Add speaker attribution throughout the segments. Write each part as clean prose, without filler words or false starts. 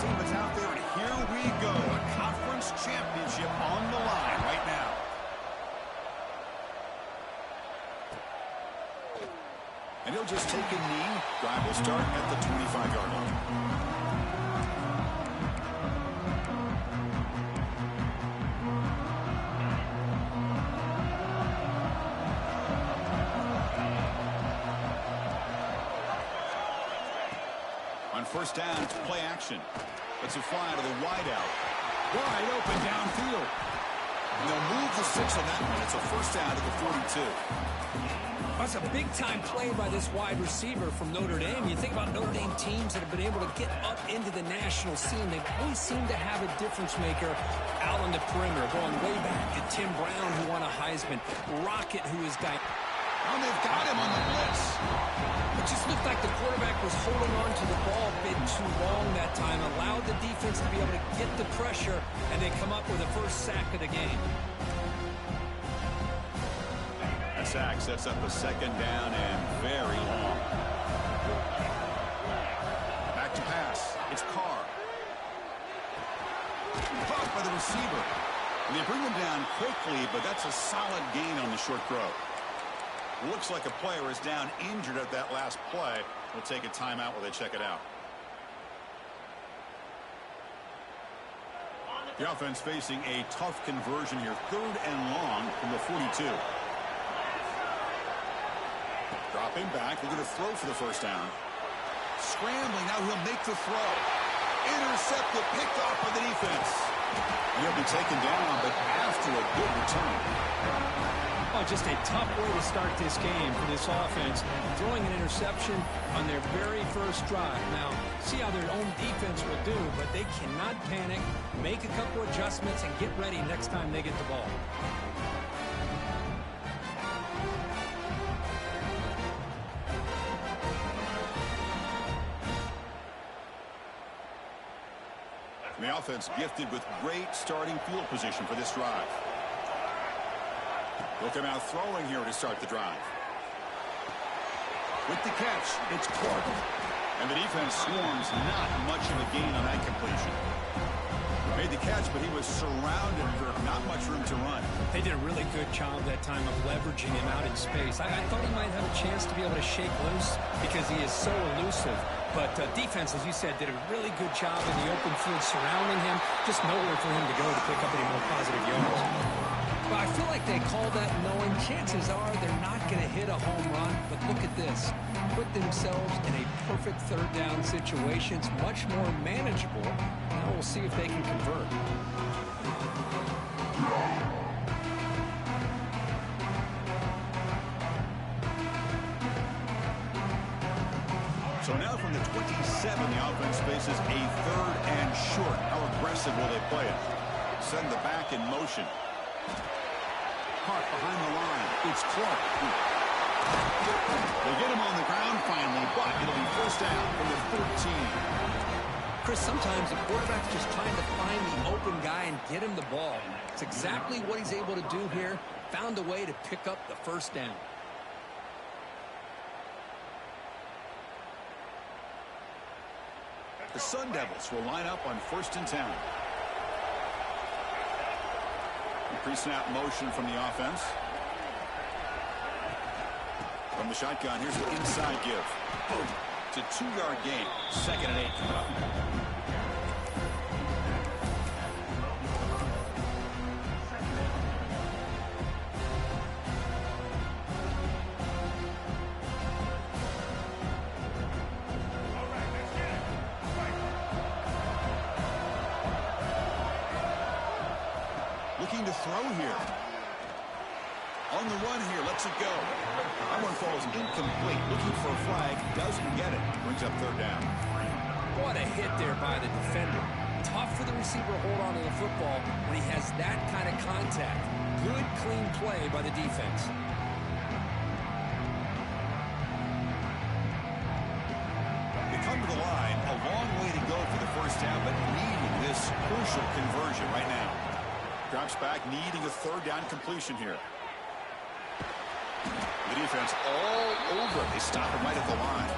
Speaker 1: team that's out there, and here we go. A conference championship on the line right now. And he'll just take a knee. Drive will start at the 25-yard line. On first down, it's play action. Let's it fly to the wideout. Wide open downfield. And they'll move the 6 on that one. It's a first down to the 42.
Speaker 2: That's a big-time play by this wide receiver from Notre Dame. You think about Notre Dame teams that have been able to get up into the national scene. They always seem to have a difference maker out on the perimeter, going way back to Tim Brown, who won a Heisman, Rocket, who is guy.
Speaker 1: Oh, they've got him on the blitz.
Speaker 2: It just looked like the quarterback was holding on to the ball a bit too long that time, allowed the defense to be able to get the pressure, and they come up with the first sack of the game.
Speaker 1: That sack sets up a second down and very long. Back to pass. It's Carr. Caught by the receiver. And they bring him down quickly, but that's a solid gain on the short throw. Looks like a player is down injured at that last play. We'll take a timeout while they check it out. The offense facing a tough conversion here. 3rd and long from the 42. Dropping back. They're going to throw for the first down. Scrambling. Now he'll make the throw. Intercepted. Picked off by the defense. He'll be taken down, but after a good return.
Speaker 2: Oh, just a tough way to start this game for this offense. Throwing an interception on their very first drive. Now, see how their own defense will do, but they cannot panic, make a couple adjustments, and get ready next time they get the ball.
Speaker 1: And the offense gifted with great starting field position for this drive. They'll come out throwing here to start the drive. With the catch, it's Clark. And the defense swarms. Not much of a gain on that completion. Made the catch, but he was surrounded for not much room to run.
Speaker 2: They did a really good job that time of leveraging him out in space. I thought he might have a chance to be able to shake loose because he is so elusive. But defense, as you said, did a really good job in the open field surrounding him. Just nowhere for him to go to pick up any more positive yards. But I feel like they call that knowing chances are they're not going to hit a home run. But look at this. Put themselves in a perfect 3rd down situation. It's much more manageable. Now we'll see if they can convert.
Speaker 1: So now from the 27, the offense faces a 3rd and short. How aggressive will they play it? Send the back in motion. Caught behind the line. It's Clark. They get him on the ground finally, but it'll be first down from the 14.
Speaker 2: Chris, sometimes the quarterback's just trying to find the open guy and get him the ball. It's exactly what he's able to do here. Found a way to pick up the first down.
Speaker 1: The Sun Devils will line up on 1st and 10. Pre-snap motion from the offense. From the shotgun, here's the inside give. It's a 2-yard gain. 2nd and 8 coming up. Looking to throw here. On the run here, lets it go. That one falls incomplete. Looking for a flag, doesn't get it. Brings up 3rd down.
Speaker 2: What a hit there by the defender. Tough for the receiver to hold on to the football when he has that kind of contact. Good, clean play by the defense.
Speaker 1: They come to the line. A long way to go for the first down, but needing this crucial conversion right now. Drops back, needing a 3rd down completion here. The defense all over. They stop him right at the line.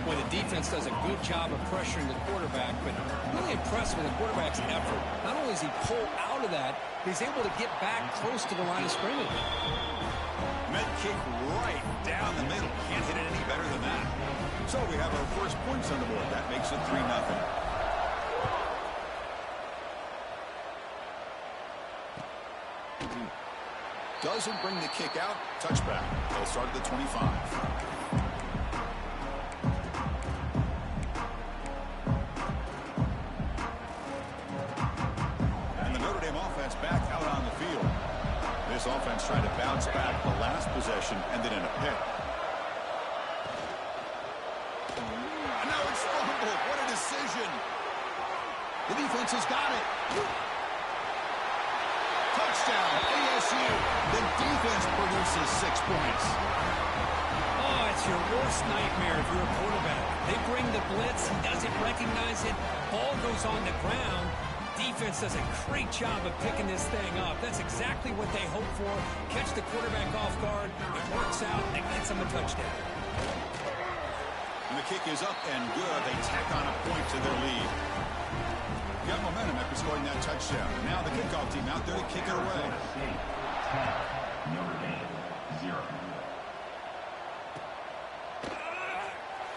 Speaker 2: when the defense does a good job of pressuring the quarterback, but really impressed with the quarterback's effort. Not only does he pull out of that, he's able to get back close to the line of scrimmage.
Speaker 1: Med kick right down the middle. Can't hit it any better than that. So we have our first points on the board. That makes it 3-0. Doesn't bring the kick out. Touchback. They'll start at the 25. And the Notre Dame offense back out on the field. This offense trying to bounce back the last possession, ended in a pick. And now it's fumbled. What a decision. The defense has got it. Touchdown, ASU. The defense produces 6 points.
Speaker 2: Oh, it's your worst nightmare if you're a quarterback. They bring the blitz. He doesn't recognize it. Ball goes on the ground. Defense does a great job of picking this thing up. That's exactly what they hope for. Catch the quarterback off guard. It works out. It gets them a touchdown.
Speaker 1: And the kick is up and good. They tack on a point to their lead. Got momentum after scoring that touchdown. Now the kickoff team out there to kick it away.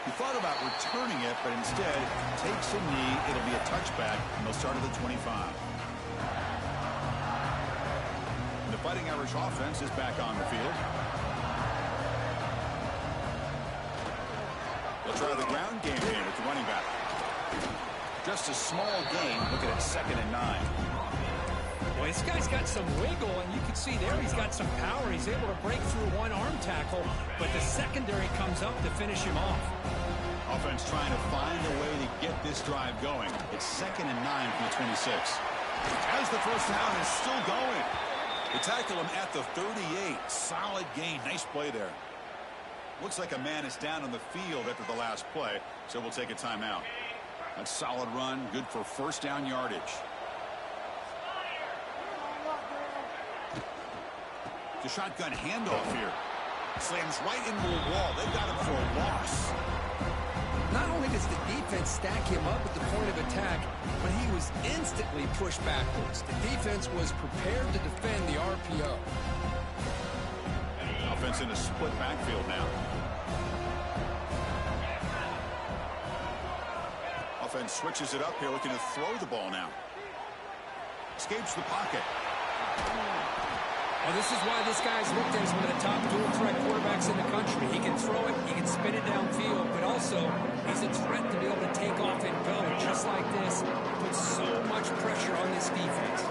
Speaker 1: He thought about returning it, but instead takes a knee. It'll be a touchback, and they'll start at the 25. And the Fighting Irish offense is back on the field. They'll try the ground game here with the running back. Just a small gain. Looking at 2nd and 9.
Speaker 2: Well, this guy's got some wiggle, and you can see there he's got some power. He's able to break through one arm tackle, but the secondary comes up to finish him off.
Speaker 1: Offense trying to find a way to get this drive going. It's 2nd and 9 from the 26. As the first down is still going. They tackle him at the 38. Solid gain. Nice play there. Looks like a man is down on the field after the last play, so we'll take a timeout. A solid run, good for first down yardage. The shotgun handoff here. Slams right into the wall. They've got him for a loss.
Speaker 2: Not only does the defense stack him up at the point of attack, but he was instantly pushed backwards. The defense was prepared to defend the RPO.
Speaker 1: Offense in a split backfield now. Offense switches it up here, looking to throw the ball now. Escapes the pocket.
Speaker 2: Well, this is why this guy's looked at as one of the top dual-threat quarterbacks in the country. He can throw it, he can spin it downfield, but also he's a threat to be able to take off and go. Just like this, puts so much pressure on this defense.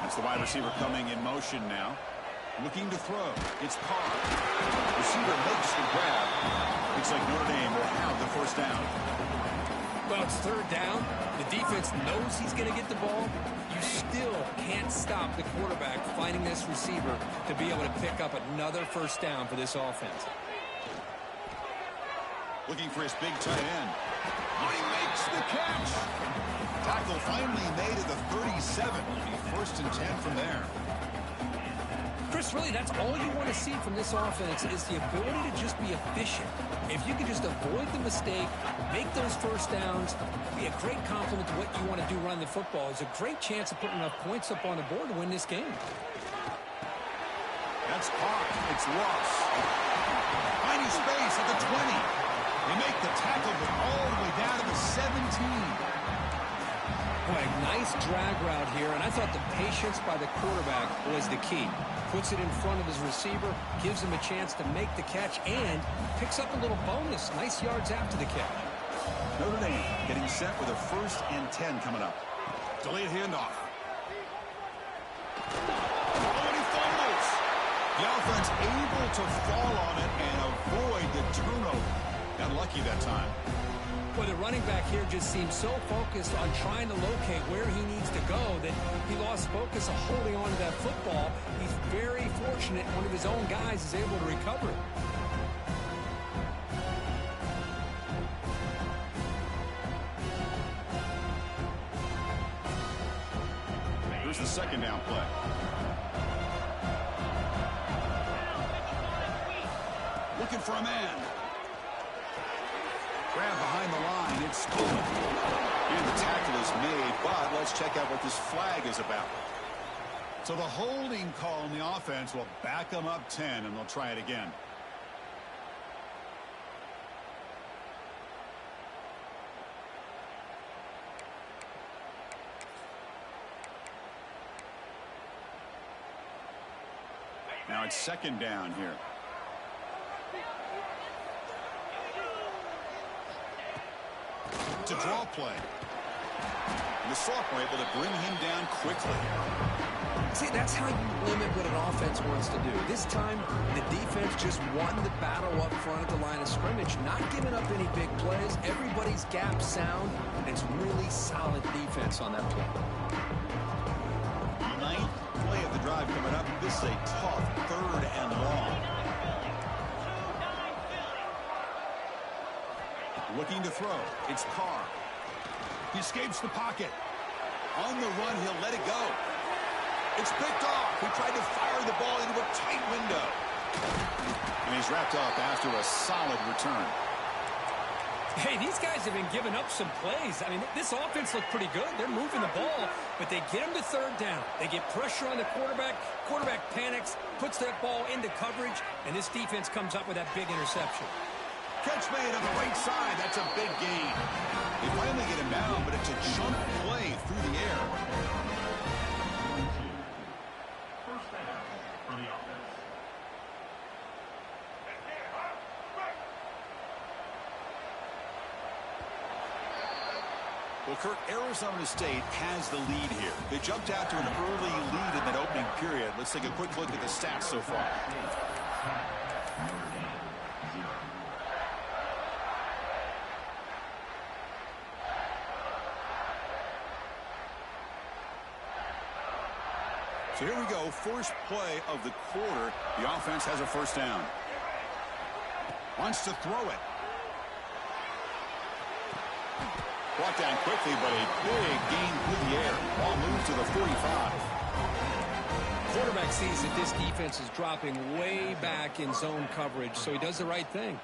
Speaker 1: That's the wide receiver coming in motion now. Looking to throw. It's Carr. Receiver makes the grab. Looks like Notre Dame will have the first down.
Speaker 2: Well, it's 3rd down. The defense knows he's going to get the ball. You still can't stop the quarterback finding this receiver to be able to pick up another first down for this offense.
Speaker 1: Looking for his big tight end. Oh, he makes the catch. Tackle finally made at the 37. It'll be 1st and 10 from there.
Speaker 2: Chris, really, that's all you want to see from this offense is the ability to just be efficient. If you can just avoid the mistake, make those first downs, be a great compliment to what you want to do running the football. It's a great chance of putting enough points up on the board to win this game.
Speaker 1: That's caught. It's lost. Finding space at the 20. They make the tackle, but all the way down to the 17.
Speaker 2: Boy, nice drag route here, and I thought the patience by the quarterback was the key. Puts it in front of his receiver, gives him a chance to make the catch, and picks up a little bonus. Nice yards after the catch.
Speaker 1: Notre Dame getting set with a 1st and 10 coming up. Delayed handoff. Oh, and he fumbles. The offense able to fall on it and avoid the turnover. Got lucky that time.
Speaker 2: Well, the running back here just seems so focused on trying to locate where he needs to go that he lost focus of holding on to that football. He's very fortunate one of his own guys is able to recover it.
Speaker 1: Here's the 2nd down play. for a man. Grab behind the line. It's stolen. And the tackle is made, but let's check out what this flag is about. So the holding call on the offense will back them up 10, and they'll try it again. Now it's second down here. It's a draw play. And the sophomore able to bring him down quickly.
Speaker 2: See, that's how you limit what an offense wants to do. This time, the defense just won the battle up front at the line of scrimmage, not giving up any big plays. Everybody's gap sound, and it's really solid defense on that play.
Speaker 1: Ninth play of the drive coming up. This is a tough third and long. Looking to throw. It's Carr. He escapes the pocket. On the run, he'll let it go. It's picked off. He tried to fire the ball into a tight window. And he's wrapped up after a solid return.
Speaker 2: Hey, these guys have been giving up some plays. I mean, this offense looked pretty good. They're moving the ball, but they get him to third down. They get pressure on the quarterback. Quarterback panics, puts that ball into coverage, and this defense comes up with that big interception.
Speaker 1: Catch made on the right side. That's a big gain. They finally get him down, but it's a chunk play through the air.
Speaker 3: First down for the offense.
Speaker 1: Well, Kirk, Arizona State has the lead here. They jumped out to an early lead in that opening period. Let's take a quick look at the stats so far. So here we go, first play of the quarter. The offense has a first down. Wants to throw it. Brought down quickly, but a big gain through the air. Ball moves to the 45.
Speaker 2: Quarterback sees that this defense is dropping way back in zone coverage, so he does the right thing.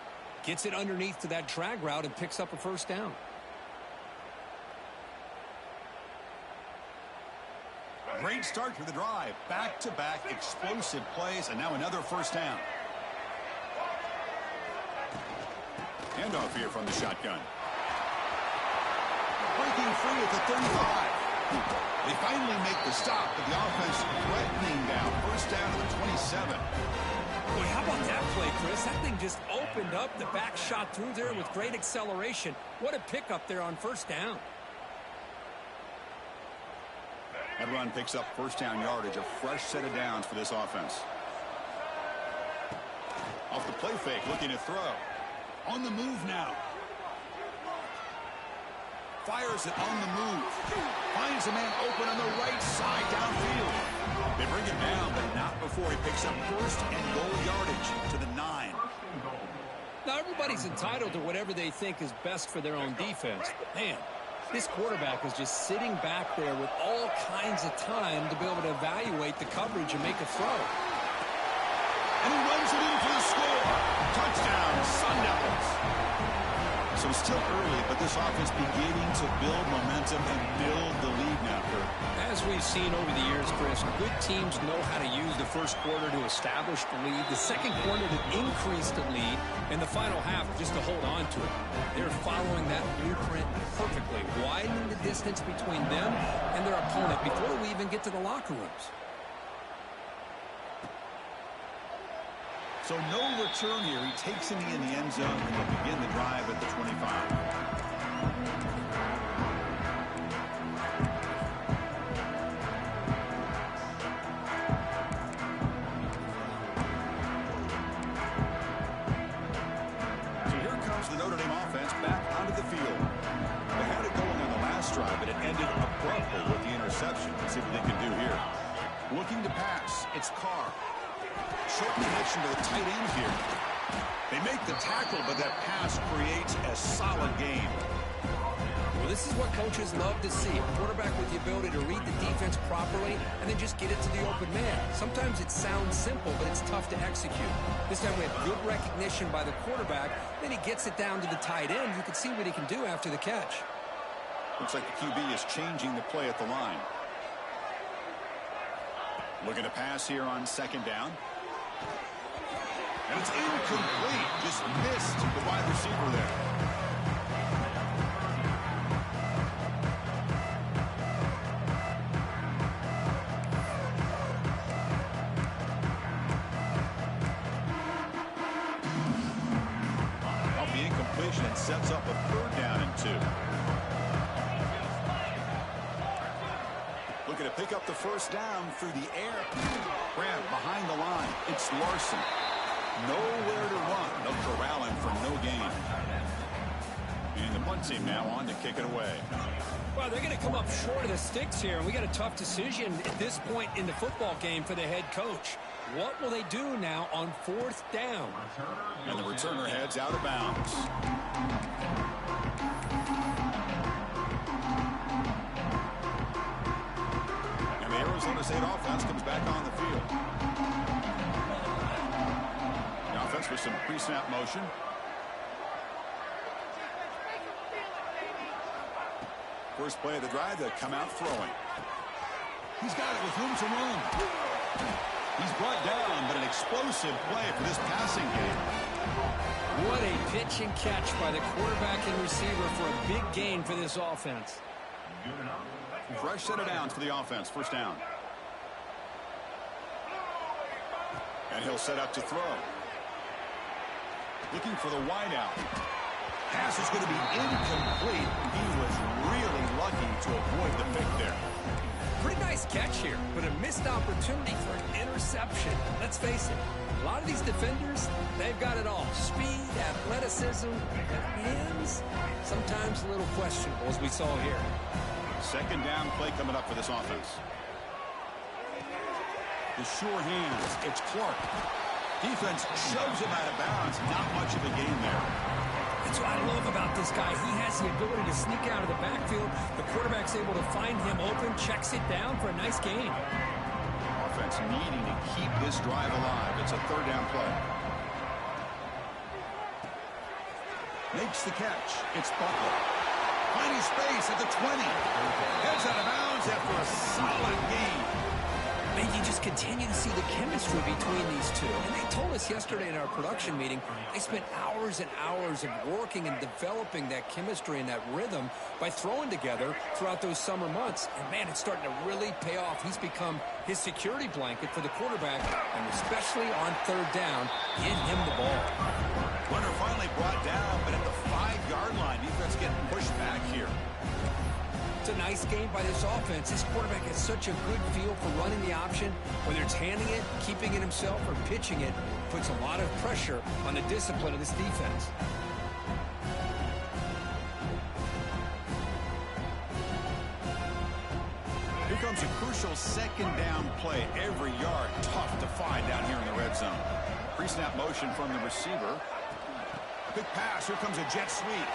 Speaker 2: Gets it underneath to that drag route and picks up a first down.
Speaker 1: Great start to the drive. Back-to-back explosive plays, and now another first down. Handoff here from the shotgun. Breaking free at the 35. They finally make the stop, but the offense threatening down. First down to the 27.
Speaker 2: Boy, how about that play, Chris? That thing just opened up. The back shot through there with great acceleration. What a pickup there on first down.
Speaker 1: That run picks up first down yardage, a fresh set of downs for this offense. Off the play fake, looking to throw. On the move now. Fires it on the move. Finds a man open on the right side downfield. They bring him down, but not before he picks up first and goal yardage to the 9.
Speaker 2: Now, everybody's entitled to whatever they think is best for their own defense. But, man, this quarterback is just sitting back there with all kinds of time to be able to evaluate the coverage and make a throw.
Speaker 1: And he runs it in for the score. Touchdown, Sun Devils. So still early, but this offense beginning to build momentum and build the lead now, Kirk.
Speaker 2: As we've seen over the years, Chris, good teams know how to use the first quarter to establish the lead, the second quarter to increase the lead, and the final half just to hold on to it. They're following that blueprint perfectly, widening the distance between them and their opponent before we even get to the locker rooms.
Speaker 1: So no return here. He takes him in the end zone, and they'll begin the drive at the 25. So here comes the Notre Dame offense back onto the field. They had it going on the last drive, but it ended abruptly with the interception. Let's see what they can do here. Looking to pass. It's Carr. Short connection to the tight end here. They make the tackle, but that pass creates a solid gain.
Speaker 2: Well, this is what coaches love to see. A quarterback with the ability to read the defense properly and then just get it to the open man. Sometimes it sounds simple, but it's tough to execute. This time we have good recognition by the quarterback. Then he gets it down to the tight end. You can see what he can do after the catch.
Speaker 1: Looks like the QB is changing the play at the line. Looking to pass here on second down. And it's incomplete. Just missed the wide receiver there. Off the incompletion, it sets up a 3rd down and 2. Looking to pick up the 1st down through the air. Grab behind the line. It's Larson. Nowhere to run. They'll corral him for no gain. And the punt team now on to kick it away.
Speaker 2: Well, they're going to come up short of the sticks here, and we got a tough decision at this point in the football game for the head coach. What will they do now on 4th down?
Speaker 1: And the returner heads out of bounds. And the Arizona State offense comes back on the field. The offense with some pre-snap motion. First play of the drive, they come out throwing. He's got it with room to run. He's brought down, but an explosive play for this passing game.
Speaker 2: What a pitch and catch by the quarterback and receiver for a big gain for this offense.
Speaker 1: Fresh set of downs for the offense. 1st down. And he'll set up to throw. Looking for the wideout. Pass is going to be incomplete. He was really lucky to avoid the pick there.
Speaker 2: Pretty nice catch here, but a missed opportunity for an interception. Let's face it, a lot of these defenders, they've got it all. Speed, athleticism, hands, sometimes a little questionable, as we saw here.
Speaker 1: 2nd down play coming up for this offense. The sure hands. It's Clark. Defense shoves him out of bounds. Not much of a gain there.
Speaker 2: That's what I love about this guy. He has the ability to sneak out of the backfield. The quarterback's able to find him open, checks it down for a nice gain.
Speaker 1: Offense needing to keep this drive alive. It's a 3rd down play. Makes the catch. It's Butler. Finding space at the 20. Heads out of bounds after a solid gain.
Speaker 2: And you just continue to see the chemistry between these two. And they told us yesterday in our production meeting, they spent hours and hours of working and developing that chemistry and that rhythm by throwing together throughout those summer months. And, man, it's starting to really pay off. He's become his security blanket for the quarterback, and especially on 3rd down, get him the ball.
Speaker 1: Runner finally brought down, but at the 5-yard line, defense getting pushed back here.
Speaker 2: It's a nice game by this offense. This quarterback has such a good feel for running the option. Whether it's handing it, keeping it himself, or pitching it, puts a lot of pressure on the discipline of this defense.
Speaker 1: Here comes a crucial 2nd down play. Every yard tough to find down here in the red zone. Pre-snap motion from the receiver. Quick pass. Here comes a jet sweep.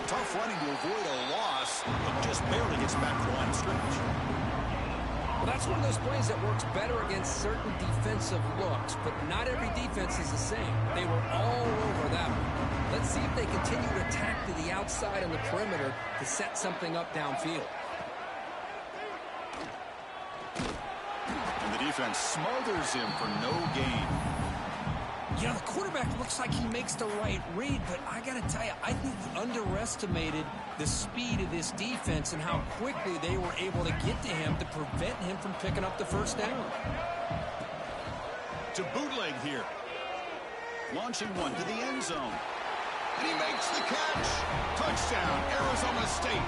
Speaker 1: Tough running to avoid a loss, but just barely gets back to the line of scrimmage.
Speaker 2: Well, that's one of those plays that works better against certain defensive looks, but not every defense is the same. They were all over that one. Let's see if they continue to attack to the outside on the perimeter to set something up downfield.
Speaker 1: And the defense smothers him for no gain.
Speaker 2: You know, the quarterback looks like he makes the right read, but I got to tell you, I think he underestimated the speed of this defense and how quickly they were able to get to him to prevent him from picking up the 1st down.
Speaker 1: To bootleg here. Launching one to the end zone. And he makes the catch. Touchdown, Arizona State.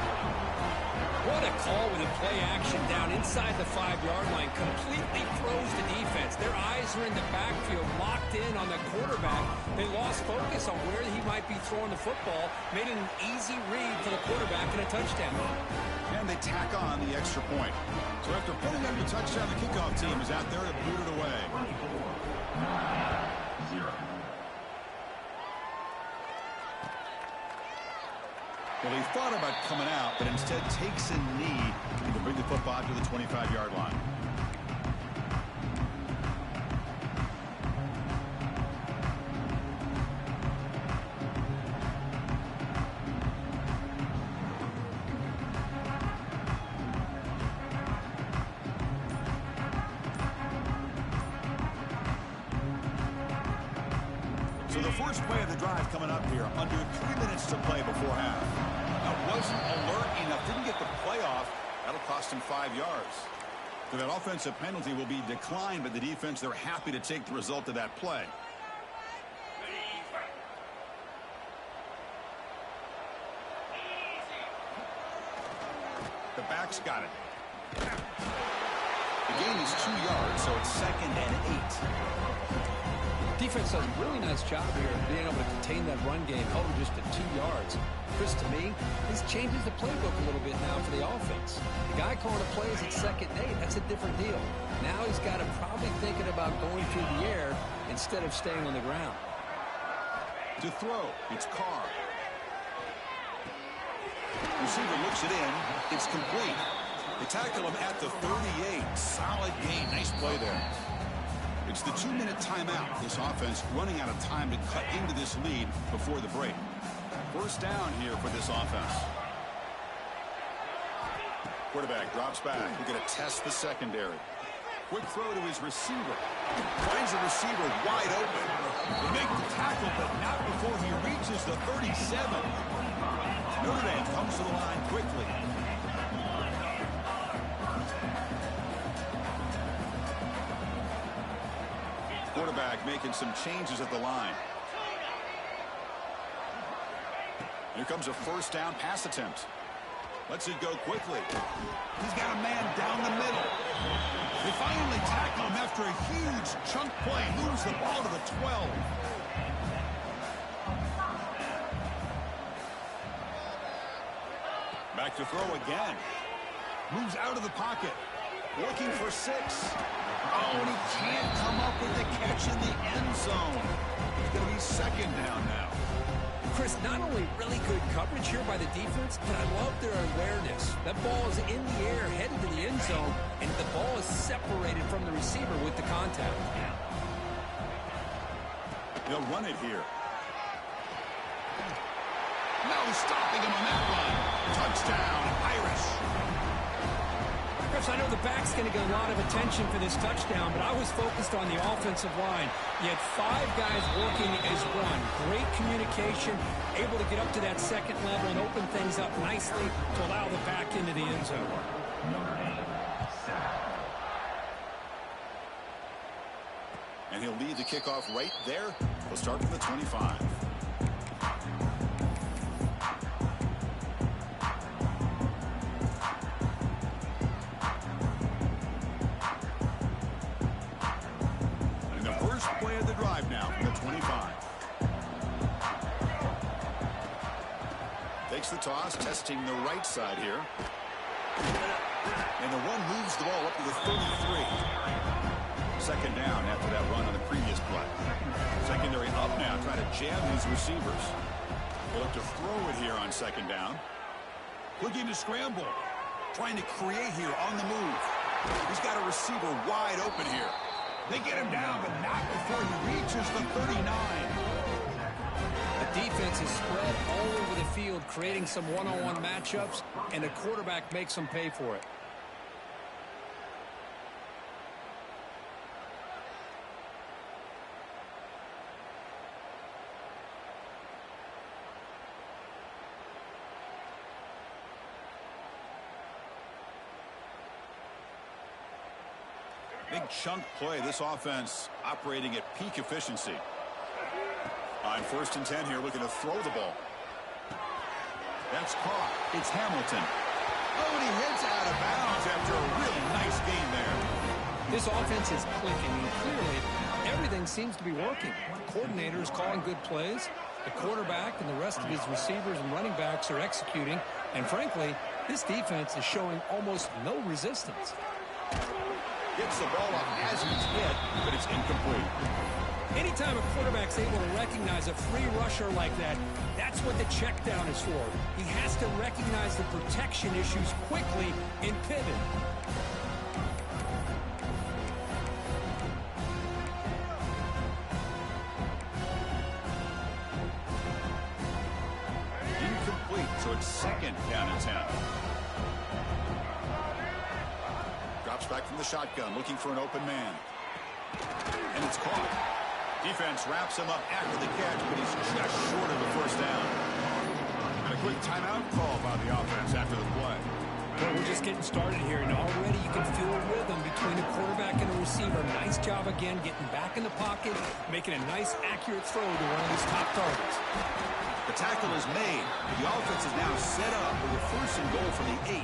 Speaker 2: What a call with a play action down inside the 5-yard line. Completely throws the defense. Their eyes are in the backfield, locked in on the quarterback. They lost focus on where he might be throwing the football. Made it an easy read for the quarterback and a touchdown.
Speaker 1: And they tack on the extra point. So after putting up the touchdown, the kickoff team is out there to boot it away.
Speaker 3: 0.
Speaker 1: Well, he thought about coming out, but instead takes a knee to bring the football to the 25-yard line. So the first play of the drive coming up here, under 3 minutes to play before half. Now, wasn't alert enough, didn't get the play off. That'll cost him 5 yards. So that offensive penalty will be declined by the defense. They're happy to take the result of that play. The back's got it. The gain is 2 yards, so it's 2nd and 8.
Speaker 2: Defense does a really nice job here of being able to contain that run game, held him just at 2 yards. Chris, to me, this changes the playbook a little bit now for the offense. The guy calling the plays at 2nd and 8, that's a different deal. Now he's got to probably thinking about going through the air instead of staying on the ground.
Speaker 1: To throw, it's Carr. Receiver looks it in. It's complete. They tackle him at the 38. Solid gain. Nice play there. It's the 2-minute timeout. This offense running out of time to cut into this lead before the break. First down here for this offense. Quarterback drops back. We're going to test the secondary. Quick throw to his receiver. Finds the receiver wide open. They make the tackle, but not before he reaches the 37. Notre Dame comes to the line quickly. Quarterback making some changes at the line. Here comes a first down pass attempt. Lets it go quickly. He's got a man down the middle. They finally tackle him after a huge chunk play. Moves the ball to the 12. Back to throw again. Moves out of the pocket. Looking for 6. Oh, and he can't come up with the catch in the end zone. It's going to be 2nd down now.
Speaker 2: Chris, not only really good coverage here by the defense, but I love their awareness. That ball is in the air, headed to the end zone, and the ball is separated from the receiver with the contact.
Speaker 1: They'll run it here. No stopping him on that run. Touchdown, Irish.
Speaker 2: Chris, I know the back's going to get a lot of attention for this touchdown, but I was focused on the offensive line. You had 5 guys working as one. Great communication, able to get up to that 2nd level and open things up nicely to allow the back into the end zone.
Speaker 1: And he'll lead the kickoff right there. We'll start from the 25. Play of the drive now from the 25. Takes the toss, testing the right side here. And the one moves the ball up to the 33. 2nd down after that run on the previous play. Secondary up now, trying to jam these receivers. They'll look to throw it here on 2nd down. Looking to scramble. Trying to create here on the move. He's got a receiver wide open here. They get him down, but not before he reaches the 39.
Speaker 2: The defense is spread all over the field, creating some one-on-one matchups, and the quarterback makes them pay for it.
Speaker 1: Big chunk play. This offense operating at peak efficiency. On 1st and 10 here, looking to throw the ball. That's caught. It's Hamilton. Oh, and he hits out of bounds after a really nice game there.
Speaker 2: This offense is clicking, and clearly everything seems to be working. The coordinator is calling good plays. The quarterback and the rest of his receivers and running backs are executing. And frankly, this defense is showing almost no resistance.
Speaker 1: Gets the ball up as he's hit, but it's incomplete.
Speaker 2: Anytime a quarterback's able to recognize a free rusher like that, that's what the check down is for. He has to recognize the protection issues quickly and pivot.
Speaker 1: Incomplete, so it's second down and 10. Drops back from the shotgun, looking for an open man. And it's caught. Defense wraps him up after the catch, but he's just short of the first down. And a quick timeout call by the offense after the play.
Speaker 2: Well, we're just getting started here, and already you can feel a rhythm between a quarterback and a receiver. Nice job again getting back in the pocket, making a nice, accurate throw to one of his top targets.
Speaker 1: The tackle is made. The offense is now set up with a first and goal from the 8.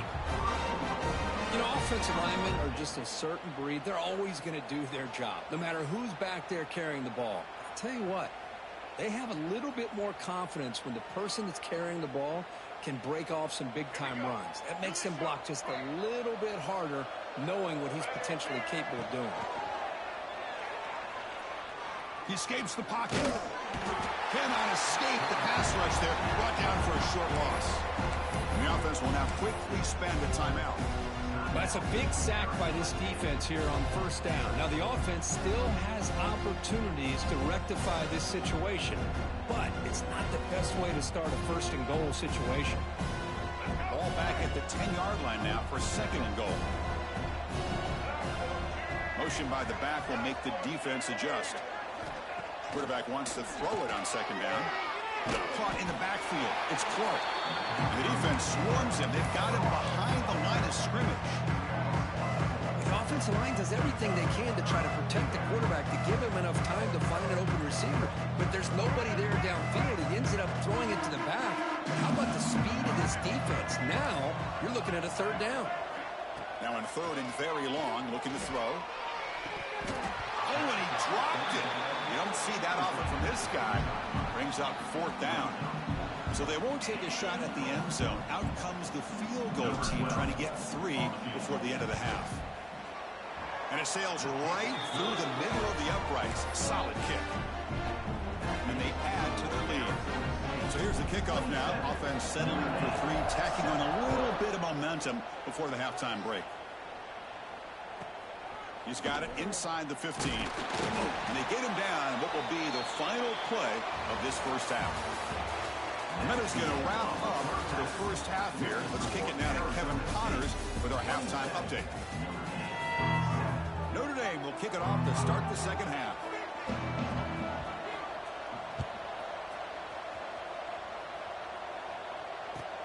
Speaker 2: You know, offensive linemen are just a certain breed. They're always going to do their job, no matter who's back there carrying the ball. I'll tell you what, they have a little bit more confidence when the person that's carrying the ball can break off some big-time runs. That makes him block just a little bit harder, knowing what he's potentially capable of doing.
Speaker 1: He escapes the pocket. Cannot escape the pass rush there. Brought down for a short loss. And the offense will now quickly spend a timeout.
Speaker 2: That's a big sack by this defense here on first down. Now, the offense still has opportunities to rectify this situation, but it's not the best way to start a first and goal situation.
Speaker 1: Ball back at the 10-yard line now for second and goal. Motion by the back will make the defense adjust. Quarterback wants to throw it on second down. The caught in the backfield. It's Clark. And the defense swarms him. They've got him behind the line of scrimmage.
Speaker 2: The offensive line does everything they can to try to protect the quarterback, to give him enough time to find an open receiver. But there's nobody there downfield. He ends up throwing it to the back. How about the speed of this defense? Now you're looking at a third down.
Speaker 1: Now in third and very long, looking to throw. Oh, and he dropped it. You don't see that often from this guy. Brings up fourth down. So they won't take a shot at the end zone. Out comes the field goal team trying to get 3 before the end of the half. And it sails right through the middle of the uprights. Solid kick. And they add to their lead. So here's the kickoff now. Offense settling for 3, tacking on a little bit of momentum before the halftime break. He's got it inside the 15. And they get him down what will be the final play of this first half. The Miners going to wrap up to the first half here. Let's kick it now to Kevin Connors with our halftime update. Notre Dame will kick it off to start the second half.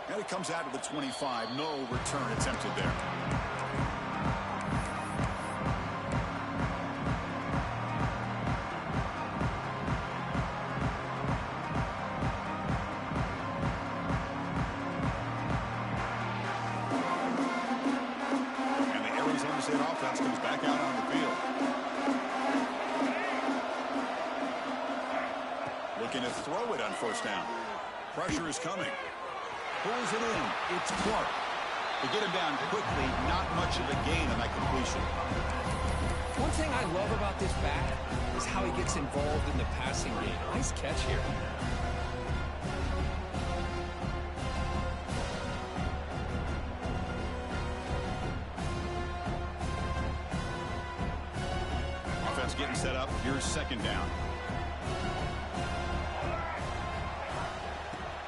Speaker 1: And it comes out to the 25. No return attempted there. Offense comes back out on the field. Looking to throw it on first down. Pressure is coming. Pulls it in. It's Clark. They get him down quickly. Not much of a gain on that completion.
Speaker 2: One thing I love about this back is how he gets involved in the passing game. Nice catch here.
Speaker 1: Getting set up. Here's second down.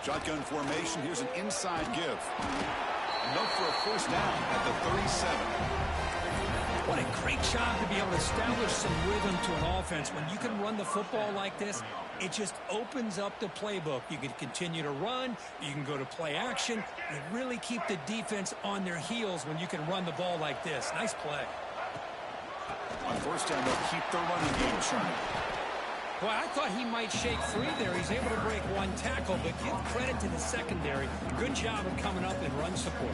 Speaker 1: Shotgun formation. Here's an inside give. Enough for a first down at the 37.
Speaker 2: What a great job to be able to establish some rhythm to an offense. When you can run the football like this, it just opens up the playbook. You can continue to run. You can go to play action. And really keep the defense on their heels when you can run the ball like this. Nice play.
Speaker 1: On first down, they'll keep the running game churning.
Speaker 2: Well, I thought he might shake 3 there. He's able to break 1 tackle, but give credit to the secondary. Good job of coming up and run support.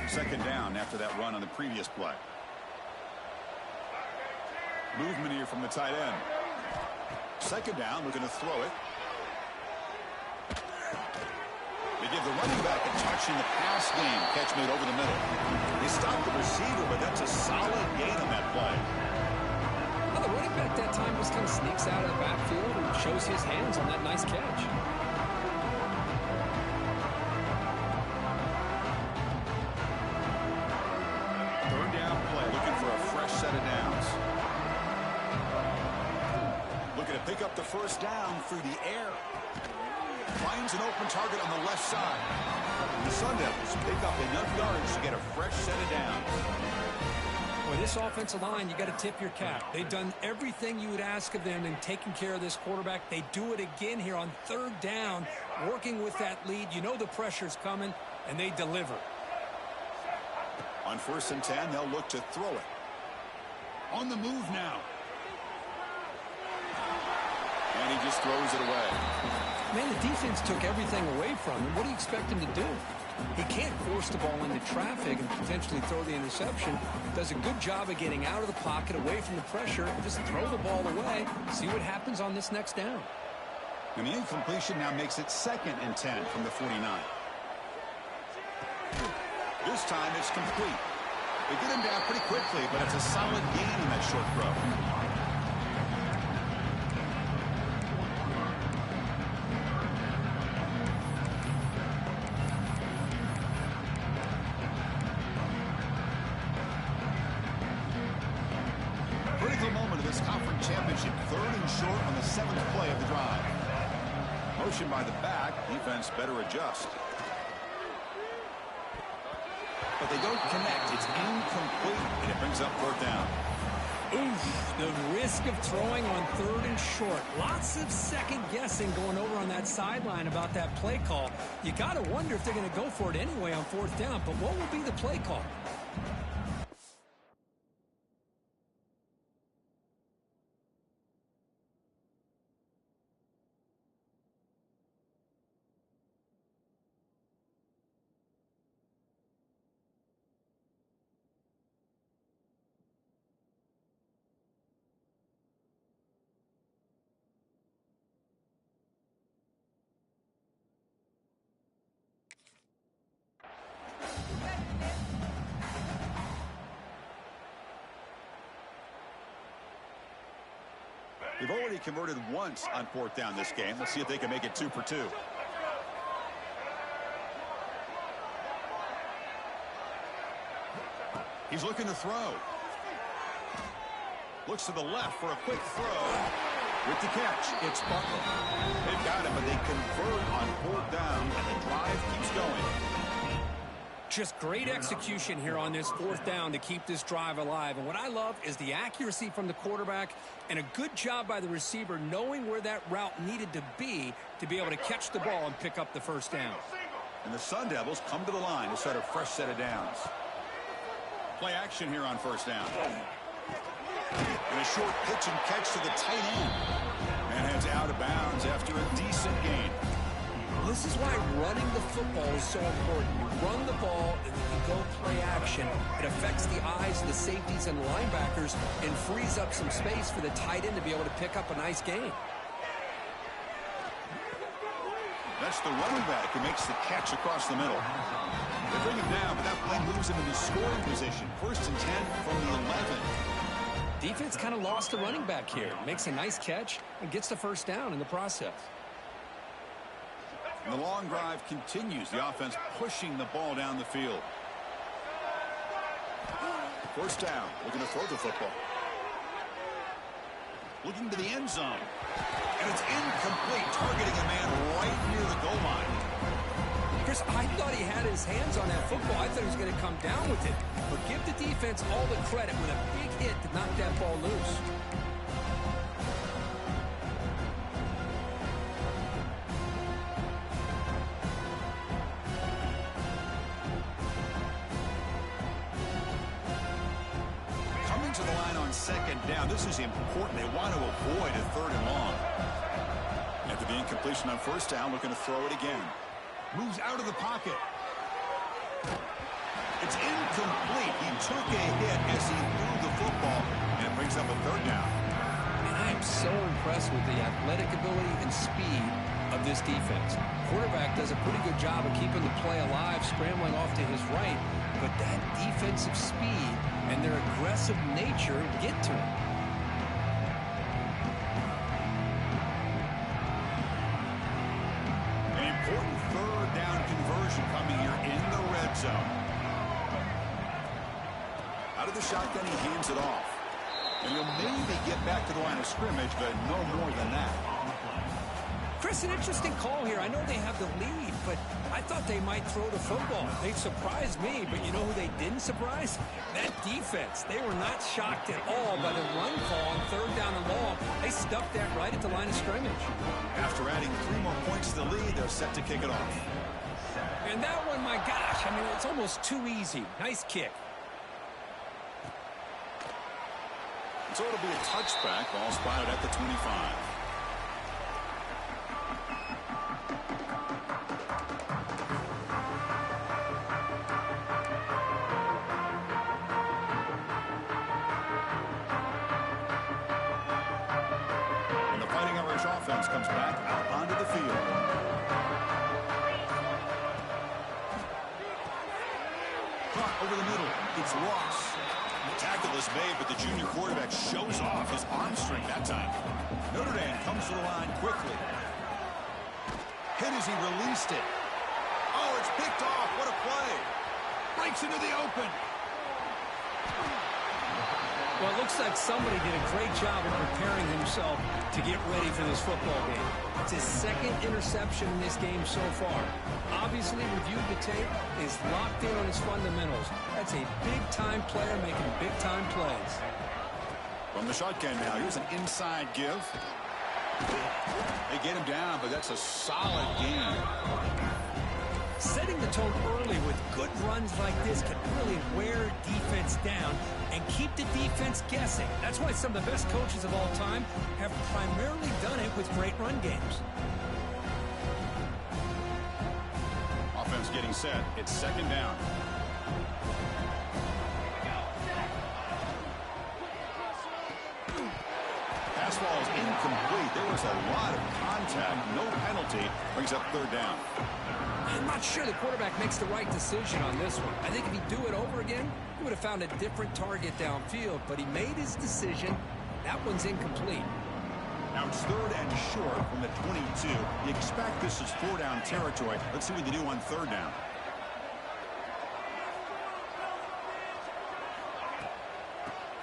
Speaker 1: Second down after that run on the previous play. Movement here from the tight end. Second down, looking to throw it. give the running back a touch in the pass game. Catch made over the middle. They stopped the receiver, but that's a solid gain on that play.
Speaker 2: Well, the running back that time just kind of sneaks out of the backfield and shows his hands on that nice catch.
Speaker 1: Third down play, looking for a fresh set of downs. Looking to pick up the first down through the air. Finds an open target on the left side. The Sun Devils pick up enough yards to get a fresh set of downs.
Speaker 2: With this offensive line, you got to tip your cap. They've done everything you would ask of them in taking care of this quarterback. They do it again here on third down, working with that lead. You know the pressure's coming, and they deliver.
Speaker 1: On 1st and 10, they'll look to throw it. On the move now. And he just throws it away.
Speaker 2: Man, the defense took everything away from him. What do you expect him to do? He can't force the ball into traffic and potentially throw the interception. Does a good job of getting out of the pocket, away from the pressure, and just throw the ball away. See what happens on this next down.
Speaker 1: And the incompletion now makes it 2nd and 10 from the 49. This time it's complete. They get him down pretty quickly, but it's a solid gain in that short throw. Critical moment of this conference championship. 3rd and short on the 7th play of the drive. Motion by the back. Defense better adjust. But they don't connect. It's incomplete, and it brings up 4th down.
Speaker 2: Oof, the risk of throwing on 3rd and short. Lots of second guessing going over on that sideline about that play call. You got to wonder if they're going to go for it anyway on 4th down. But what will be the play call?
Speaker 1: They've already converted once on 4th down this game. Let's see if they can make it 2 for 2. He's looking to throw. Looks to the left for a quick throw. With the catch, it's Butler. They've got him, but they convert on 4th down, and the drive keeps going.
Speaker 2: Just great execution here on this 4th down to keep this drive alive. And what I love is the accuracy from the quarterback and a good job by the receiver knowing where that route needed to be able to catch the ball and pick up the first down.
Speaker 1: And the Sun Devils come to the line to set a fresh set of downs. Play action here on 1st down. And a short pitch and catch to the tight end. And heads out of bounds after a decent gain.
Speaker 2: This is why running the football is so important. You run the ball, and then you go play action. It affects the eyes of the safeties and the linebackers and frees up some space for the tight end to be able to pick up a nice gain.
Speaker 1: That's the running back who makes the catch across the middle. They bring him down, but that play moves him into scoring position. 1st and 10 from the 11.
Speaker 2: Defense kind of lost the running back here. Makes a nice catch and gets the first down in the process.
Speaker 1: And the long drive continues. The offense pushing the ball down the field. 1st down. Looking to throw the football. Looking to the end zone. And it's incomplete. Targeting a man right near the goal line.
Speaker 2: Chris, I thought he had his hands on that football. I thought he was going to come down with it. But give the defense all the credit with a big hit to knock that ball loose.
Speaker 1: To the line on 2nd down. This is important. They want to avoid a 3rd and long. After the incompletion on 1st down, looking to throw it again. Moves out of the pocket. It's incomplete. He took a hit as he threw the football, and it brings up a 3rd down.
Speaker 2: And I'm so impressed with the athletic ability and speed of this defense. Quarterback does a pretty good job of keeping the play alive, scrambling off to his right, but that defensive speed and their aggressive nature get to him.
Speaker 1: An important third down conversion coming here in the red zone. Out of the shotgun, he hands it off. And he'll maybe get back to the line of scrimmage, but no more than that.
Speaker 2: Chris, an interesting call here. I know they have the lead, but I thought they might throw the football. They surprised me, but you know who they didn't surprise? That defense. They were not shocked at all by the run call on third down and long. They stuck that right at the line of scrimmage.
Speaker 1: After adding 3 more points to the lead, they're set to kick it off.
Speaker 2: And that one, my gosh, I mean, it's almost too easy. Nice kick.
Speaker 1: So it'll be a touchback. Ball spotted at the 25. And the Fighting Irish offense comes back out onto the field. Caught over the middle. It's Ross. The tackle is made, but the junior quarterback shows off his arm strength that time. Notre Dame comes to the line quickly. Hit as he released it. Oh, it's picked off. What a play. Breaks into the open.
Speaker 2: Well, it looks like somebody did a great job of preparing himself to get ready for this football game. It's his second interception in this game so far. Obviously reviewed the tape, is locked in on his fundamentals. That's a big-time player making big-time plays.
Speaker 1: From the shotgun now, here's an inside give. They get him down, but that's a solid game.
Speaker 2: Setting the tone early with good runs like this can really wear defense down and keep the defense guessing. That's why some of the best coaches of all time have primarily done it with great run games.
Speaker 1: Offense getting set. It's second down. Pass ball is incomplete. There was a lot of contact. No penalty. Brings up third down.
Speaker 2: I'm not sure the quarterback makes the right decision on this one. I think if he'd do it over again, he would have found a different target downfield, but he made his decision. That one's incomplete.
Speaker 1: Now it's third and short from the 22. You expect this is 4-down territory. Let's see what they do on third down.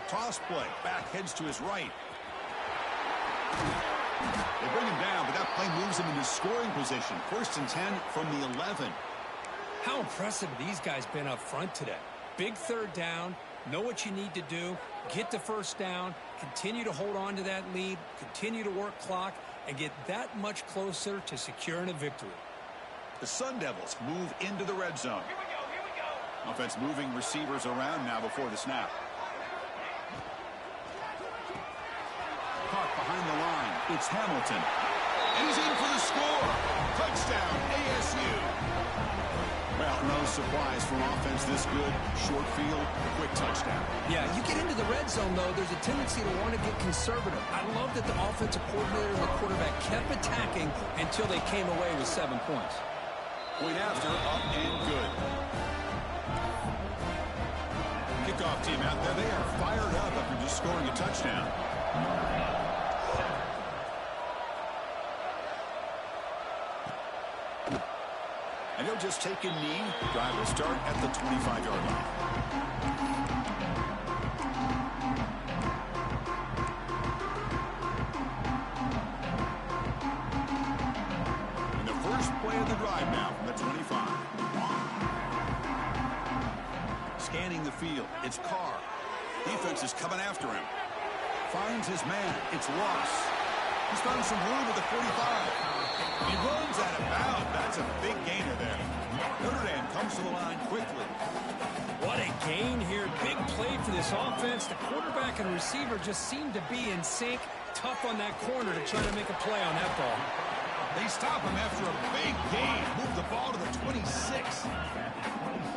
Speaker 1: Toss play. Back heads to his right. They bring him down, but that play moves him into scoring position. First and 10 from the 11.
Speaker 2: How impressive these guys been up front today. Big third down, know what you need to do, get the first down, continue to hold on to that lead, continue to work clock, and get that much closer to securing a victory.
Speaker 1: The Sun Devils move into the red zone.
Speaker 3: Here we go.
Speaker 1: Offense moving receivers around now before the snap. Caught behind the line. It's Hamilton. And he's in for the score. Touchdown, ASU. Well, no surprise from offense this good. Short field, quick touchdown.
Speaker 2: Yeah, you get into the red zone, though, there's a tendency to want to get conservative. I love that the offensive coordinator and the quarterback kept attacking until they came away with 7 points.
Speaker 1: Point after, up and good. Kickoff team out there. They are fired up after just scoring a touchdown. And he'll just take a knee. Drive will start at the 25-yard line. And the first play of the drive now from the 25. Scanning the field. It's Carr. Defense is coming after him. Finds his man. It's Ross. He's found some room at the 45. He runs out of bounds. That's a big gainer there. Notre Dame comes to the line quickly.
Speaker 2: What a gain here. Big play for this offense. The quarterback and receiver just seem to be in sync. Tough on that corner to try to make a play on that ball.
Speaker 1: They stop him after a big gain. Move the ball to the 26.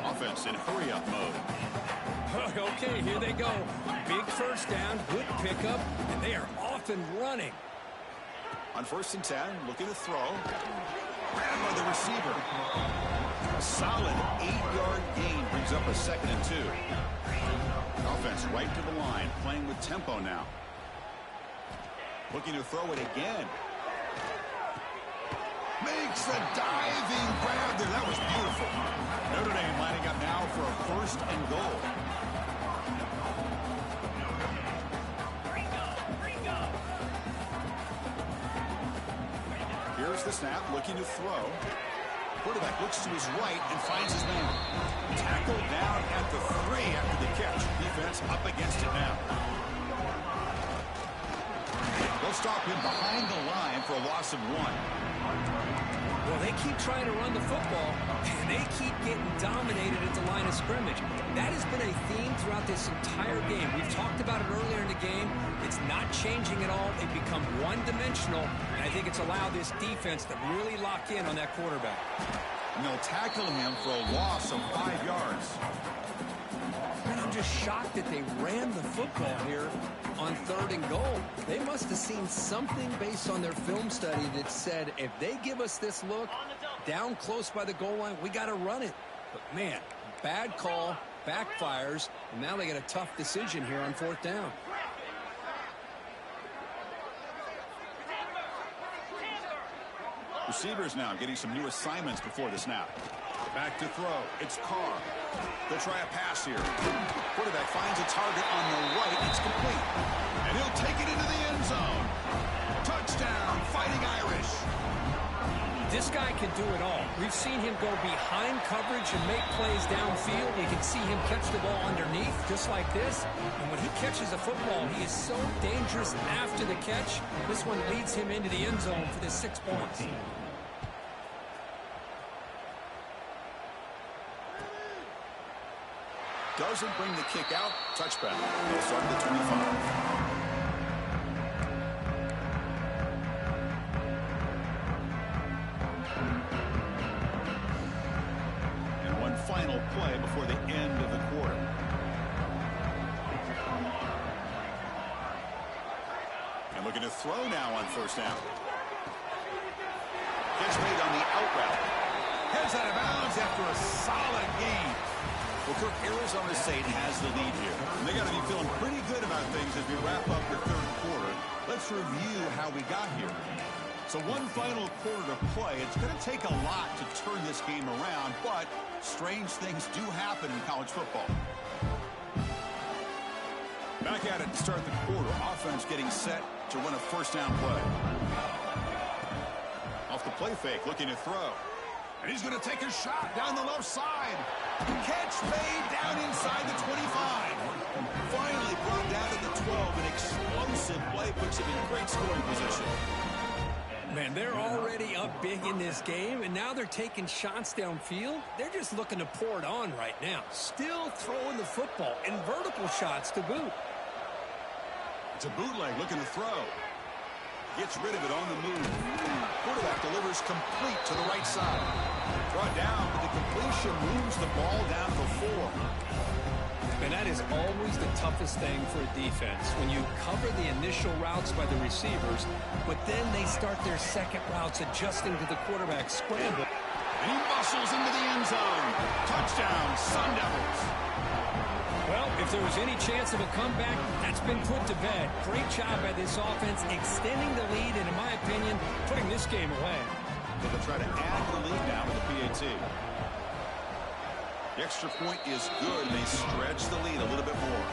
Speaker 1: Offense in hurry-up mode.
Speaker 2: Okay, here they go. Big first down, good pickup, and they are off and running.
Speaker 1: On 1st and 10, looking to throw. Grabbed by the receiver. A solid 8-yard gain brings up a 2nd and 2. Offense right to the line, playing with tempo now. Looking to throw it again. Makes a diving grab there. That was beautiful. Notre Dame lining up now for a 1st and goal. Here's the snap, looking to throw. Quarterback looks to his right and finds his man. Tackled down at the 3 after the catch. Defense up against it now. They'll stop him behind the line for a loss of 1.
Speaker 2: Well, they keep trying to run the football, and they keep getting dominated at the line of scrimmage. That has been a theme throughout this entire game. We've talked about it earlier in the game. It's not changing at all. They've become one-dimensional, and I think it's allowed this defense to really lock in on that quarterback.
Speaker 1: And they'll tackle him for a loss of 5 yards.
Speaker 2: And I'm just shocked that they ran the football here on 3rd and goal. They must have seen something based on their film study that said, if they give us this look down close by the goal line, we got to run it. But, man, bad call, backfires, and now they get a tough decision here on 4th down.
Speaker 1: Receivers now getting some new assignments before the snap. Back to throw. It's Carr. They'll try a pass here. Quarterback finds a target on the right. It's complete. And he'll take it into the end zone. Touchdown, Fighting Irish.
Speaker 2: This guy can do it all. We've seen him go behind coverage and make plays downfield. We can see him catch the ball underneath just like this. And when he catches a football, he is so dangerous after the catch. This one leads him into the end zone for the 6 points.
Speaker 1: Doesn't bring the kick out. Touchback. They'll start at the 25. Final play before the end of the quarter. And looking to throw now on 1st down. Gets made on the out route. Heads out of bounds after a solid gain. Well, Kirk, Arizona State has the lead here. And they got to be feeling pretty good about things as we wrap up the 3rd quarter. Let's review how we got here. So one final quarter to play. It's going to take a lot to turn this game around, but strange things do happen in college football. Back at it to start the quarter. Offense getting set to run a 1st down play. Off the play fake, looking to throw. And he's going to take a shot down the left side. Catch made down inside the 25. Finally brought down to the 12. An explosive play puts him in great scoring position.
Speaker 2: Man, they're already up big in this game, and now they're taking shots downfield. They're just looking to pour it on right now. Still throwing the football, and vertical shots to boot.
Speaker 1: It's a bootleg looking to throw. Gets rid of it on the move. Quarterback delivers complete to the right side. Brought down, but the completion moves the ball down for 4.
Speaker 2: And that is always the toughest thing for a defense, when you cover the initial routes by the receivers, but then they start their second routes adjusting to the quarterback's scramble.
Speaker 1: And he muscles into the end zone. Touchdown, Sun Devils.
Speaker 2: Well, if there was any chance of a comeback, that's been put to bed. Great job by this offense, extending the lead, and in my opinion, putting this game away.
Speaker 1: They'll try to add to the lead now with the PAT. The extra point is good, and they stretch the lead a little bit more.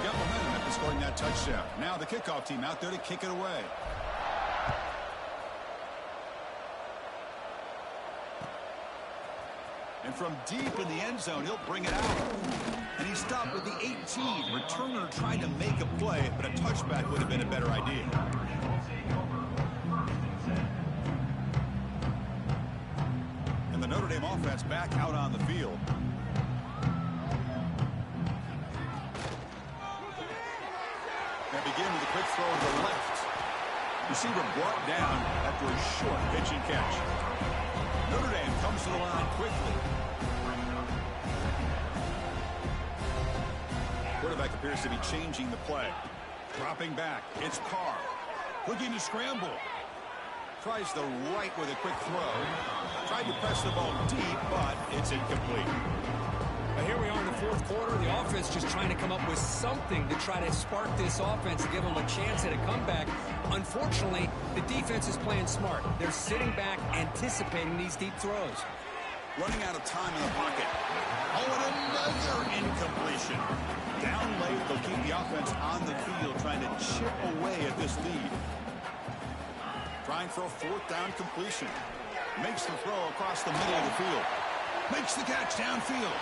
Speaker 1: Got momentum after scoring that touchdown. Now the kickoff team out there to kick it away. And from deep in the end zone, he'll bring it out. And he stopped with the 18. Returner tried to make a play, but a touchback would have been a better idea. And the Notre Dame offense back out on the field. the quick throw to the left. Receiver brought down after a short pitch and catch. Notre Dame comes to the line quickly. Quarterback appears to be changing the play. Dropping back. It's Carr. Looking to scramble. Tries the right with a quick throw. Tried to press the ball deep, but it's incomplete.
Speaker 2: Now here we are in the fourth quarter. The offense just trying to come up with something to try to spark this offense to give them a chance at a comeback. Unfortunately, the defense is playing smart. They're sitting back, anticipating these deep throws.
Speaker 1: Running out of time in the pocket. Oh, and another incompletion. Down late, they'll keep the offense on the field, trying to chip away at this lead. Trying for a fourth down completion. Makes the throw across the middle of the field. Makes the catch downfield.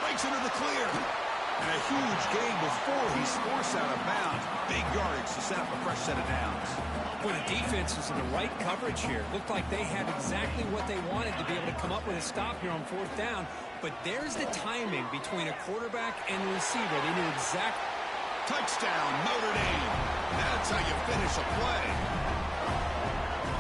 Speaker 1: Breaks into the clear. And a huge gain before he's forced out of bounds. Big yardage to set up a fresh set of downs.
Speaker 2: Well, the defense is in the right coverage here. Looked like they had exactly what they wanted to be able to come up with a stop here on fourth down. But there's the timing between a quarterback and the receiver. They knew exactly.
Speaker 1: Touchdown, Notre Dame. That's how you finish a play.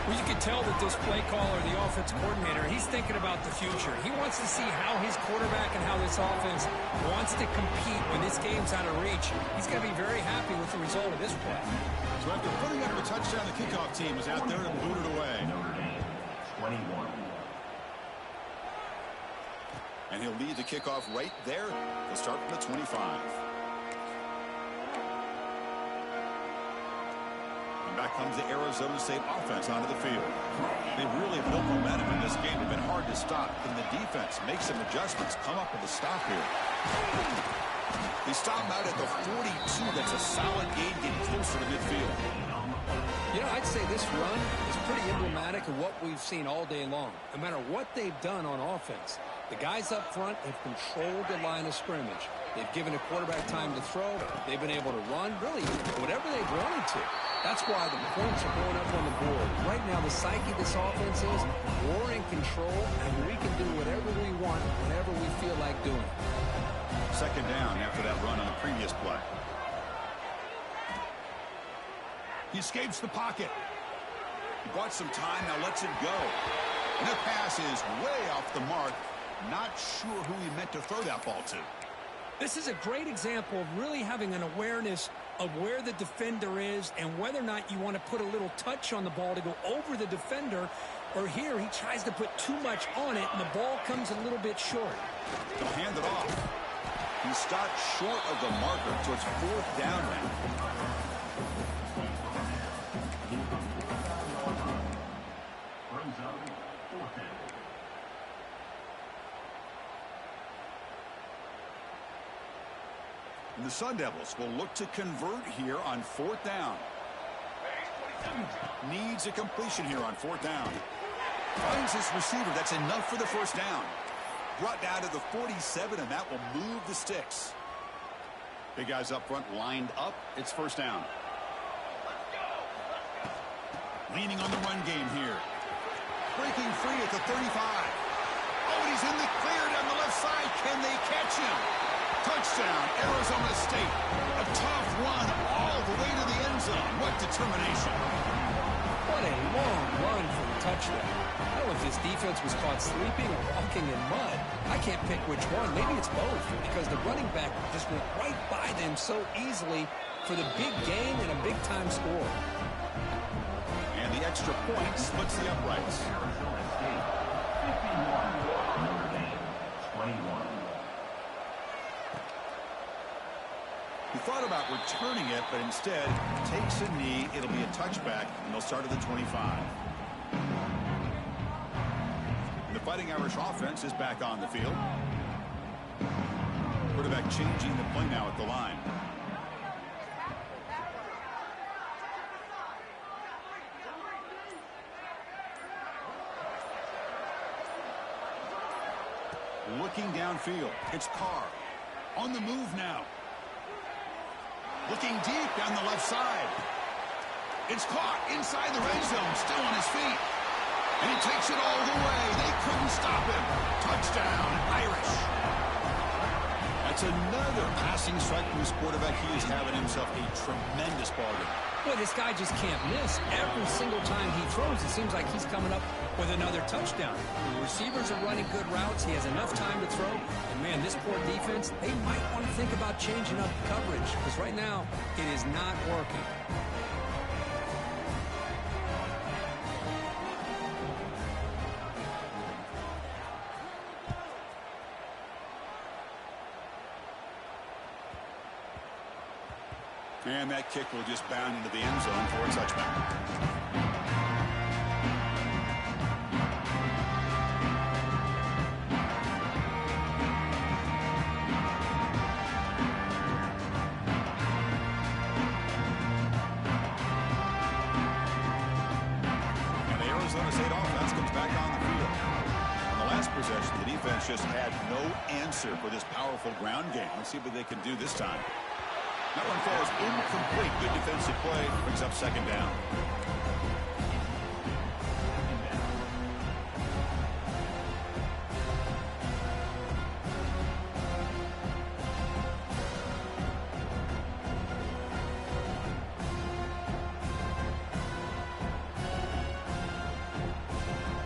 Speaker 2: Well, you can tell that this play caller, the offense coordinator, he's thinking about the future. He wants to see how his quarterback and how this offense wants to compete when this game's out of reach. He's going to be very happy with the result of this play.
Speaker 1: So after putting up a touchdown, the kickoff team is out there to boot it away.
Speaker 3: Notre Dame, 21.
Speaker 1: And he'll lead the kickoff right there. He'll start from the 25. And back comes the Arizona State offense onto the field. They really have built momentum in this game. It's been hard to stop. And the defense makes some adjustments. Come up with a stop here. They stop him out at the 42. That's a solid gain, getting closer to midfield.
Speaker 2: You know, I'd say this run is pretty emblematic of what we've seen all day long. No matter what they've done on offense, the guys up front have controlled the line of scrimmage. They've given the quarterback time to throw. They've been able to run, really, whatever they've wanted to. That's why the points are going up on the board. Right now, the psyche of this offense is we're in control, and we can do whatever we want, whenever we feel like doing.
Speaker 1: Second down after that run on the previous play. He escapes the pocket. He bought some time, now lets it go. And the pass is way off the mark. Not sure who he meant to throw that ball to.
Speaker 2: This is a great example of really having an awareness of where the defender is and whether or not you want to put a little touch on the ball to go over the defender, or here he tries to put too much on it and the ball comes a little bit short.
Speaker 1: He'll hand it off. He stopped short of the marker, so it's fourth down now. And the Sun Devils will look to convert here on fourth down. Needs a completion here on fourth down. Finds his receiver. That's enough for the first down. Brought down to the 47, and that will move the sticks. Big guys up front lined up. It's first down. Leaning on the run game here. Breaking free at the 35. Oh, he's in the clear down the left side. Can they catch him? Touchdown, Arizona State. A tough run all the way to the end zone. What determination.
Speaker 2: What a long run for the touchdown. I don't know if this defense was caught sleeping or walking in mud. I can't pick which one. Maybe it's both, because the running back just went right by them so easily for the big gain and a big-time score.
Speaker 1: And the extra point splits the uprights.
Speaker 3: Arizona State, 51. Notre Dame, 21.
Speaker 1: He thought about returning it, but instead takes a knee. It'll be a touchback, and they'll start at the 25. And the Fighting Irish offense is back on the field. Quarterback changing the play now at the line. Looking downfield. It's Carr. On the move now. Looking deep down the left side. It's caught inside the red zone, still on his feet. And he takes it all the way. They couldn't stop him. Touchdown, Irish. That's It's another passing strike from this quarterback. He is having himself a tremendous ball game.
Speaker 2: Boy, this guy just can't miss. Every single time he throws, it seems like he's coming up with another touchdown. The receivers are running good routes. He has enough time to throw. And, man, this poor defense, they might want to think about changing up coverage because right now it is not working.
Speaker 1: And that kick will just bound into the end zone for a touchback. The defense just had no answer for this powerful ground game. Let's see what they can do this time. That one falls incomplete. Good defensive play. Brings up second down.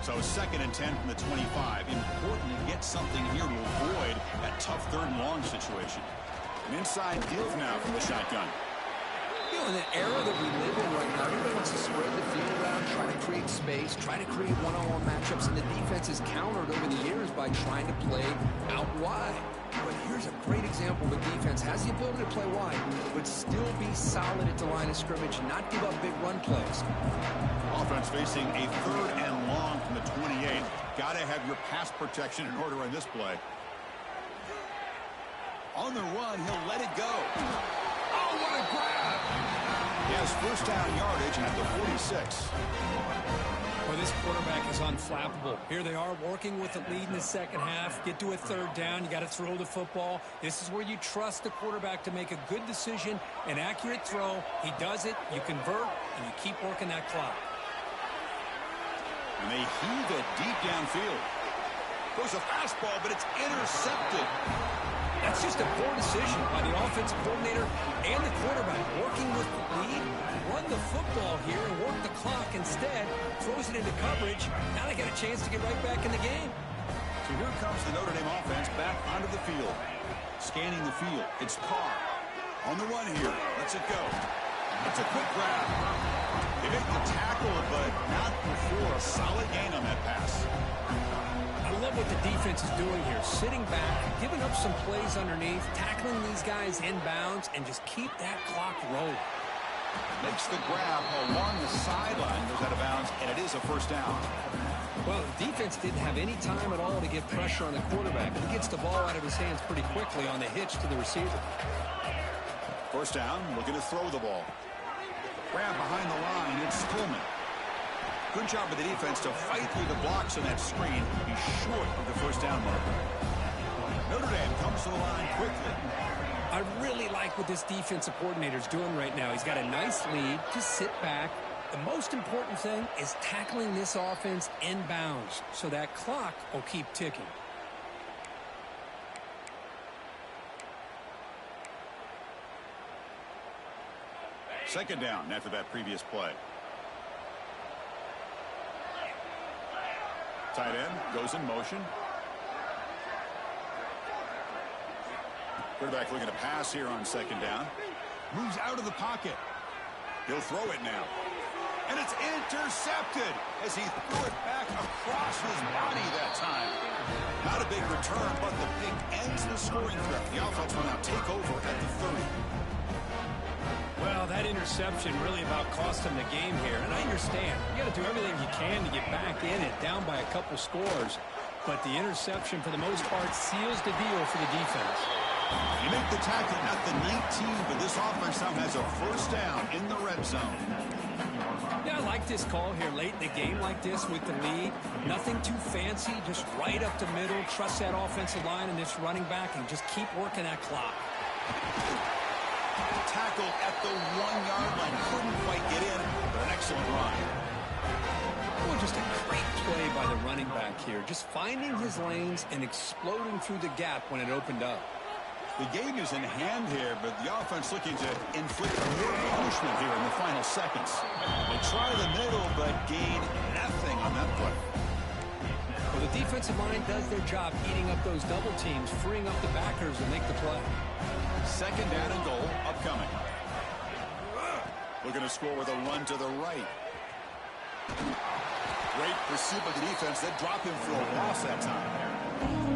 Speaker 1: So second and 10 from the 25. Important to get something here to avoid that tough third and long situation. An inside give now from the shotgun.
Speaker 2: You know, in the era that we live in right now, everybody wants to spread the field around, try to create space, try to create one-on-one matchups, and the defense is countered over the years by trying to play out wide. But here's a great example. The defense has the ability to play wide, but still be solid at the line of scrimmage, not give up big run plays.
Speaker 1: Offense facing a third and long from the 28. Got to have your pass protection in order on this play. On the run, he'll let it go. Oh, what a grab! He has first down yardage at the 46.
Speaker 2: Well, this quarterback is unflappable. Here they are working with the lead in the second half. Get to a third down. You got to throw the football. This is where you trust the quarterback to make a good decision, an accurate throw. He does it, you convert, and you keep working that clock.
Speaker 1: And they heave it deep downfield. Goes a fastball, but it's intercepted.
Speaker 2: That's just a poor decision by the offensive coordinator and the quarterback. Working with the lead, run the football here and work the clock instead. Throws it into coverage. Now they got a chance to get right back in the game.
Speaker 1: So here comes the Notre Dame offense back onto the field. Scanning the field. It's Carr. On the run here. Lets it go. It's a quick grab. They make the tackle, but not before a solid gain on that pass.
Speaker 2: I love what the defense is doing here. Sitting back, giving up some plays underneath, tackling these guys inbounds, and just keep that clock rolling.
Speaker 1: Makes the grab along the sideline, goes out of bounds, and it is a first down.
Speaker 2: Well, the defense didn't have any time at all to get pressure on the quarterback. He gets the ball out of his hands pretty quickly on the hitch to the receiver.
Speaker 1: First down, looking to throw the ball. Grab behind the line, it's Stillman. Good job of the defense to fight through the blocks on that screen. He's short of the first down marker. Notre Dame comes to the line quickly.
Speaker 2: I really like what this defensive coordinator is doing right now. He's got a nice lead. Just sit back. The most important thing is tackling this offense inbounds so that clock will keep ticking.
Speaker 1: Second down after that previous play. Tight end goes in motion. Quarterback looking to pass here on second down. Moves out of the pocket. He'll throw it now. And it's intercepted as he threw it back across his body that time. Not a big return, but the pick ends the scoring threat. The offense will now take over at the 30.
Speaker 2: Well, that interception really about cost him the game here. And I understand. You got to do everything you can to get back in it, down by a couple scores. But the interception, for the most part, seals the deal for the defense.
Speaker 1: You make the tackle at the 19, but this offense now has a first down in the red zone.
Speaker 2: Yeah, I like this call here late in the game like this with the lead. Nothing too fancy, just right up the middle. Trust that offensive line and this running back and just keep working that clock.
Speaker 1: Tackle at the 1-yard line. Couldn't quite get in, but an excellent run.
Speaker 2: Oh, just a great play by the running back here. Just finding his lanes and exploding through the gap when it opened up.
Speaker 1: The game is in hand here, but the offense looking to inflict more punishment here in the final seconds. They try the middle, but gain nothing on that play.
Speaker 2: Well, the defensive line does their job eating up those double teams, freeing up the backers to make the play.
Speaker 1: Second down and goal upcoming. Looking to score with a run to the right. Great pursuit by the defense. They drop him for a loss that time.